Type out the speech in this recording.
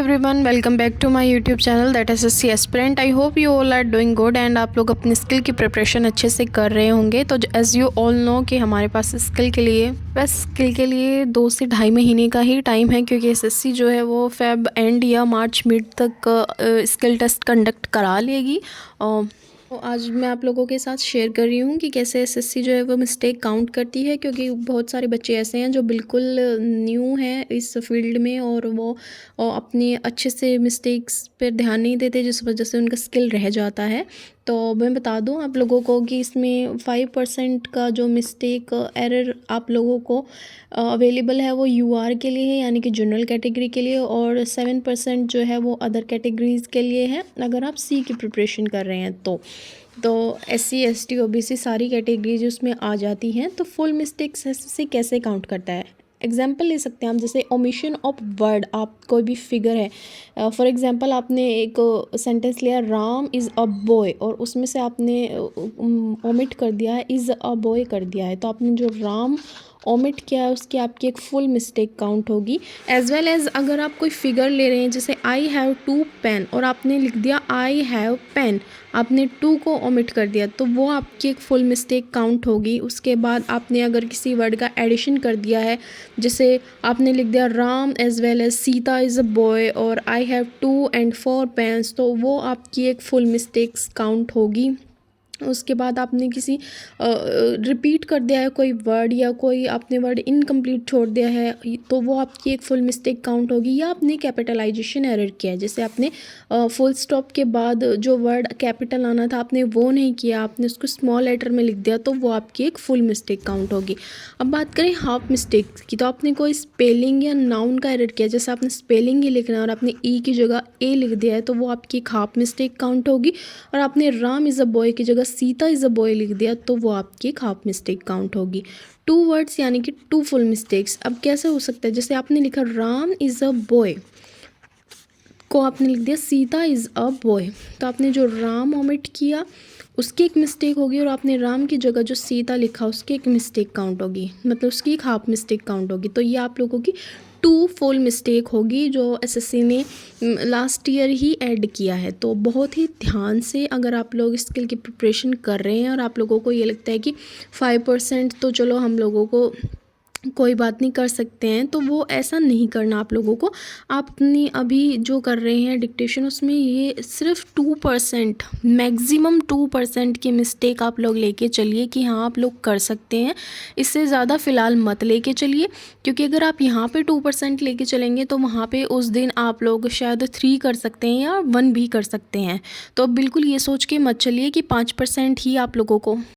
Everyone, welcome back to my YouTube channel that SSC aspirant. I hope you all are doing good and आप लोग अपनी skill की preparation अच्छे से कर रहे होंगे। तो एज़ यू ऑल नो कि हमारे पास स्किल के लिए 2 से ढाई महीने का ही टाइम है, क्योंकि एसएससी जो है वो फेब एंड या मार्च मिड तक स्किल टेस्ट कंडक्ट करा लेगी। तो आज मैं आप लोगों के साथ शेयर कर रही हूँ कि कैसे एसएससी जो है वो मिस्टेक काउंट करती है, क्योंकि बहुत सारे बच्चे ऐसे हैं जो बिल्कुल न्यू हैं इस फील्ड में और वो अपनी अच्छे से मिस्टेक्स पर ध्यान नहीं देते, जिस वजह से उनका स्किल रह जाता है। तो मैं बता दूं आप लोगों को कि इसमें 5% का जो मिस्टेक एरर आप लोगों को अवेलेबल है वो यूआर के लिए है, यानी कि जनरल कैटेगरी के लिए, और 7% जो है वो अदर कैटेगरीज़ के लिए है अगर आप सी की प्रिपरेशन कर रहे हैं तो SC ST OBC सारी कैटेगरीज उसमें आ जाती हैं। तो फुल मिस्टेक्स से कैसे काउंट करता है, एग्जाम्पल ले सकते हैं हम, जैसे ओमिशन ऑफ वर्ड। आप कोई भी फिगर है, फॉर एग्जांपल आपने एक सेंटेंस लिया राम इज़ अ बॉय और उसमें से आपने ओमिट कर दिया है इज़ अ बॉय कर दिया है, तो आपने जो राम ओमिट किया है उसकी आपकी एक फुल मिस्टेक काउंट होगी। एज़ वेल एज़ अगर आप कोई फिगर ले रहे हैं, जैसे आई हैव 2 पेन और आपने लिख दिया आई हैव पेन, आपने 2 को ओमिट कर दिया, तो वो आपकी एक फुल मिस्टेक काउंट होगी। उसके बाद आपने अगर किसी वर्ड का एडिशन कर दिया है, जैसे आपने लिख दिया Ram as well as Sita is a boy और आई हैव 2 and 4 पेन्स, तो वो आपकी एक फुल मिस्टेक्स काउंट होगी। उसके बाद आपने किसी रिपीट कर दिया है कोई वर्ड, या कोई आपने वर्ड इनकम्प्लीट छोड़ दिया है, तो वो आपकी एक फुल मिस्टेक काउंट होगी। या आपने कैपिटलाइजेशन एरर किया है, जैसे आपने फुल स्टॉप के बाद जो वर्ड कैपिटल आना था आपने वो नहीं किया, आपने उसको स्मॉल लेटर में लिख दिया, तो वो आपकी एक फुल मिस्टेक काउंट होगी। अब बात करें हाफ मिस्टेक की, तो आपने कोई स्पेलिंग या नाउन का एरर किया, जैसे आपने स्पेलिंग ही लिखना है और आपने ई की जगह ए लिख दिया है, तो वो आपकी एक हाफ मिस्टेक काउंट होगी। और आपने राम इज़ अ बॉय की जगह सीता इज़ अ बॉय लिख दिया, तो वो आपकी एक हाफ मिस्टेक काउंट होगी। 2 वर्ड्स यानी कि 2 फुल मिस्टेक्स। अब कैसे हो सकता है, जैसे आपने लिखा राम इज़ अ बॉय को आपने लिख दिया सीता इज़ अ बॉय, तो आपने जो राम ओमिट किया उसकी एक मिस्टेक होगी, और आपने राम की जगह जो सीता लिखा उसकी एक मिस्टेक काउंट होगी, मतलब उसकी एक हाफ मिस्टेक काउंट होगी। तो ये आप लोगों की 2 फुल मिस्टेक होगी जो एसएससी ने लास्ट ईयर ही ऐड किया है। तो बहुत ही ध्यान से अगर आप लोग स्किल की प्रिपरेशन कर रहे हैं और आप लोगों को ये लगता है कि 5% तो चलो हम लोगों को कोई बात नहीं कर सकते हैं, तो वो ऐसा नहीं करना आप लोगों को। आप अपनी अभी जो कर रहे हैं डिक्टेशन, उसमें ये सिर्फ 2%, मैक्सिमम 2% की मिस्टेक आप लोग लेके चलिए कि हाँ आप लोग कर सकते हैं। इससे ज़्यादा फ़िलहाल मत लेके चलिए, क्योंकि अगर आप यहाँ पे 2% लेके चलेंगे तो वहाँ पे उस दिन आप लोग शायद 3 कर सकते हैं या 1 भी कर सकते हैं। तो बिल्कुल ये सोच के मत चलिए कि 5% ही आप लोगों को